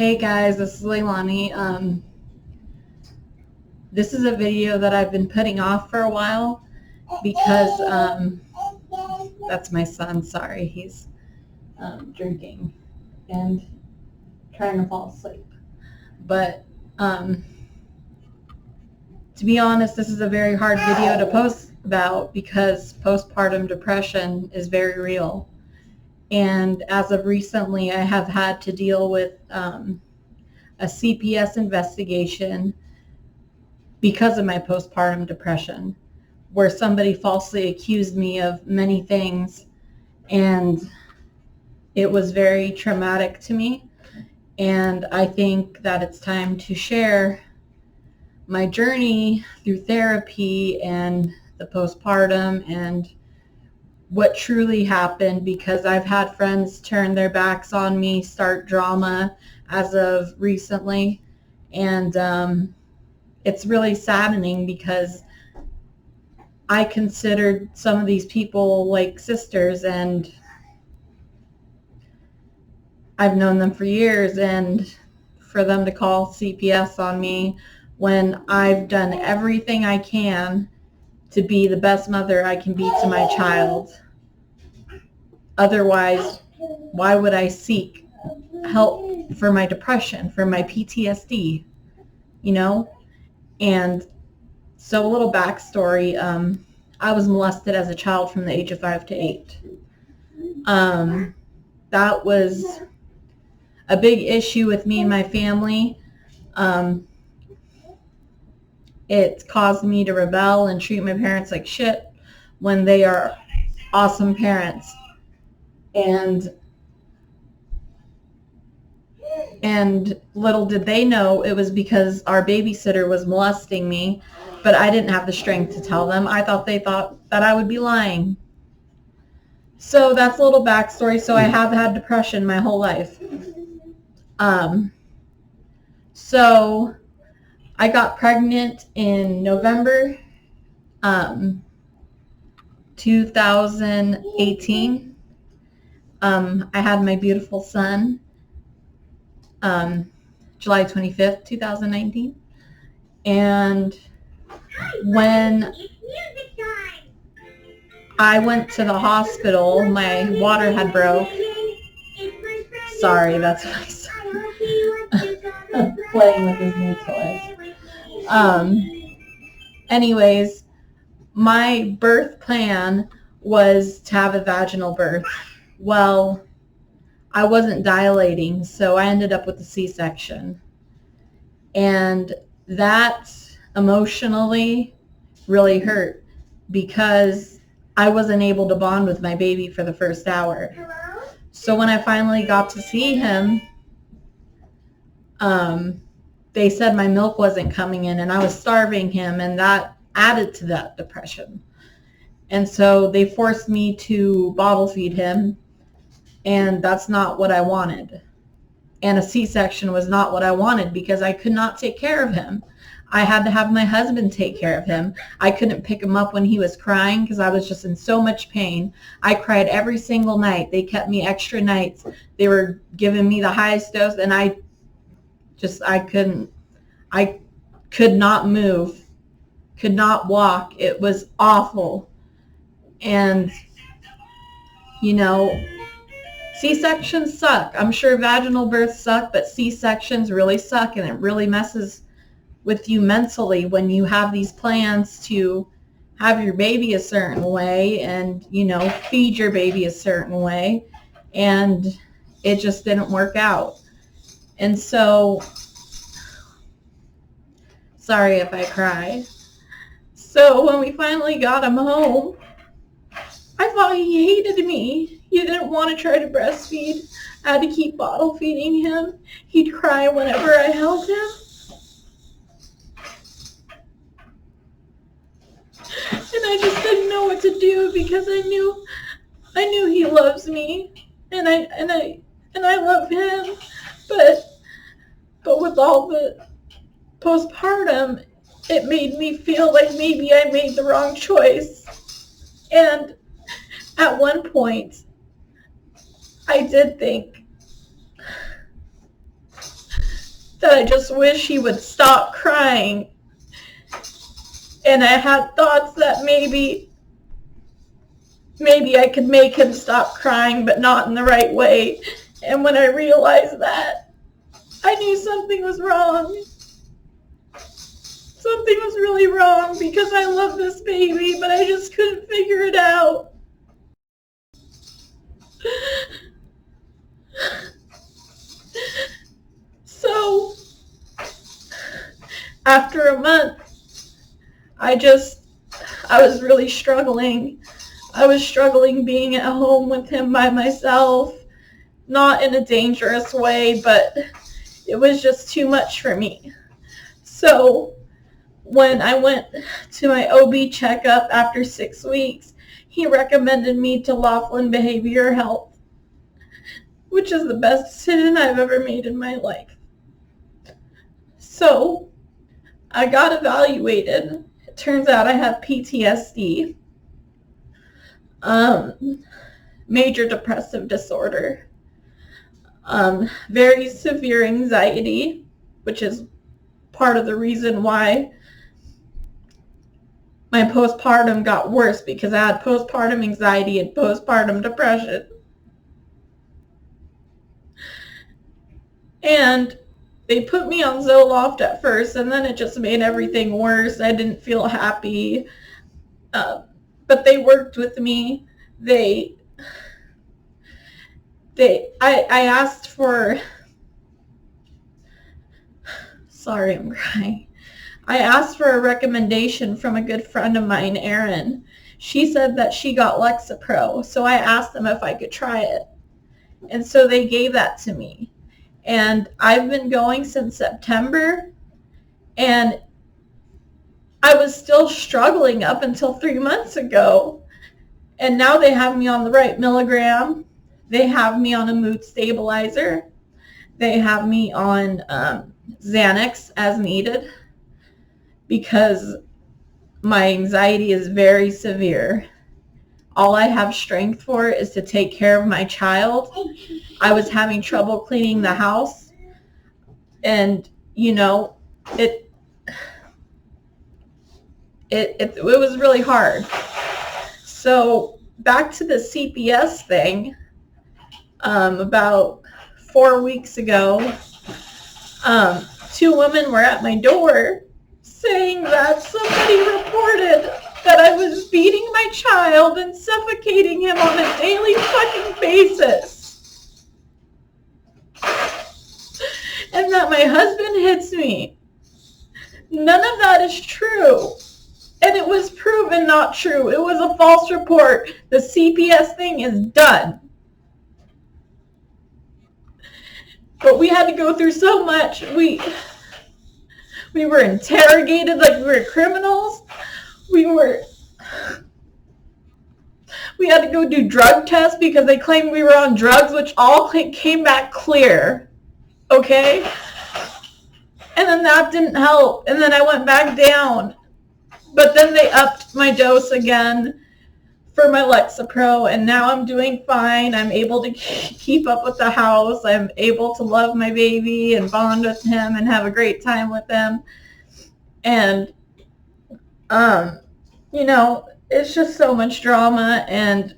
Hey guys, this is Leilani. This is a video that I've been putting off for a while because that's my son. Sorry, he's drinking and trying to fall asleep. But to be honest, this is a very hard video to post about because postpartum depression is very real. And as of recently, I have had to deal with a CPS investigation because of my postpartum depression, where somebody falsely accused me of many things, and it was very traumatic to me. And I think that it's time to share my journey through therapy and the postpartum and what truly happened, because I've had friends turn their backs on me, start drama as of recently, and it's really saddening because I considered some of these people like sisters, and I've known them for years, and for them to call CPS on me when I've done everything I can to be the best mother I can be to my child. Otherwise, why would I seek help for my depression, for my PTSD, you know? And so a little backstory, I was molested as a child from the age of 5 to 8. That was a big issue with me and my family. It caused me to rebel and treat my parents like shit when they are awesome parents. And little did they know it was because our babysitter was molesting me, but I didn't have the strength to tell them. I thought they thought that I would be lying. So that's a little backstory. So I have had depression my whole life. So I got pregnant in November 2018. I had my beautiful son July 25th, 2019. And when I went to the hospital, my water had broke. Sorry, that's my son playing with his new toys. Anyways, my birth plan was to have a vaginal birth. Well, I wasn't dilating, so I ended up with a C-section. And that emotionally really hurt because I wasn't able to bond with my baby for the first hour. So when I finally got to see him, they said my milk wasn't coming in and I was starving him, and that added to that depression. And so they forced me to bottle feed him, and that's not what I wanted. And a C-section was not what I wanted because I could not take care of him. I had to have my husband take care of him. I couldn't pick him up when he was crying because I was just in so much pain. I cried every single night. They kept me extra nights. They were giving me the highest dose, and I could not move, could not walk. It was awful. And, you know, C-sections suck. I'm sure vaginal births suck, but C-sections really suck, and it really messes with you mentally when you have these plans to have your baby a certain way and, you know, feed your baby a certain way, and it just didn't work out. And so, sorry if I cry. So when we finally got him home, I thought he hated me. He didn't want to try to breastfeed. I had to keep bottle feeding him. He'd cry whenever I held him. And I just didn't know what to do because I knew he loves me, and I love him. But with all the postpartum, it made me feel like maybe I made the wrong choice. And at one point, I did think that I just wish he would stop crying. And I had thoughts that maybe I could make him stop crying, but not in the right way. And when I realized that, I knew something was wrong. Something was really wrong because I love this baby, but I just couldn't figure it out. So, after a month, I was really struggling. I was struggling being at home with him by myself, not in a dangerous way, but it was just too much for me. So when I went to my OB checkup after 6 weeks, he recommended me to Laughlin Behavioral Health, which is the best decision I've ever made in my life. So I got evaluated. It turns out I have PTSD, major depressive disorder, very severe anxiety, which is part of the reason why my postpartum got worse, because I had postpartum anxiety and postpartum depression. And they put me on Zoloft at first, and then it just made everything worse. I didn't feel happy. But they worked with me. I asked for, sorry, I'm crying. I asked for a recommendation from a good friend of mine, Erin. She said that she got Lexapro, so I asked them if I could try it. And so they gave that to me. And I've been going since September, and I was still struggling up until 3 months ago. And now they have me on the right milligram. They have me on a mood stabilizer. They have me on Xanax as needed because my anxiety is very severe. All I have strength for is to take care of my child. I was having trouble cleaning the house, and it was really hard. So back to the CPS thing, about 4 weeks ago, 2 women were at my door saying that somebody reported that I was beating my child and suffocating him on a daily fucking basis. And that my husband hits me. None of that is true. And it was proven not true. It was a false report. The CPS thing is done. But we had to go through so much. We were interrogated like we were criminals. We had to go do drug tests because they claimed we were on drugs, which all came back clear. Okay? And then that didn't help. And then I went back down. But then they upped my dose again for my Lexapro, and now I'm doing fine. I'm able to keep up with the house. I'm able to love my baby and bond with him and have a great time with him. And, it's just so much drama, and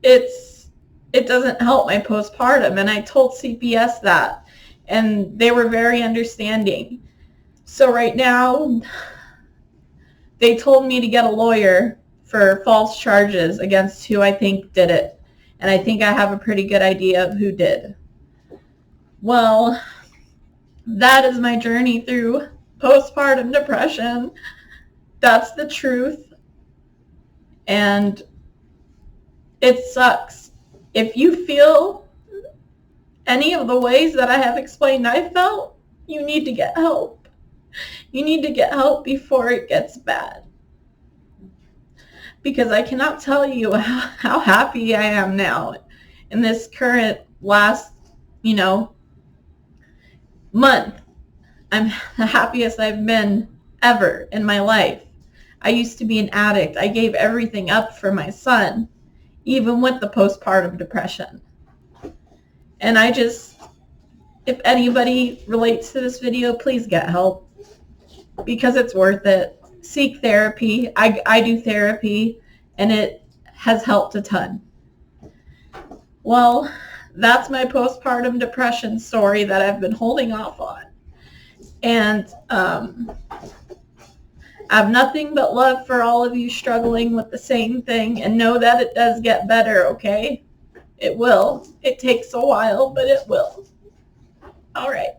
it doesn't help my postpartum. And I told CPS that, and they were very understanding. So right now, they told me to get a lawyer for false charges against who I think did it. And I think I have a pretty good idea of who did. Well, that is my journey through postpartum depression. That's the truth. And it sucks. If you feel any of the ways that I have explained I felt, you need to get help. You need to get help before it gets bad. Because I cannot tell you how happy I am now in this current last, month. I'm the happiest I've been ever in my life. I used to be an addict. I gave everything up for my son, even with the postpartum depression. And if anybody relates to this video, please get help because it's worth it. Seek therapy. I do therapy, and it has helped a ton. Well, that's my postpartum depression story that I've been holding off on. And I have nothing but love for all of you struggling with the same thing, and know that it does get better, okay? It will. It takes a while, but it will. All right.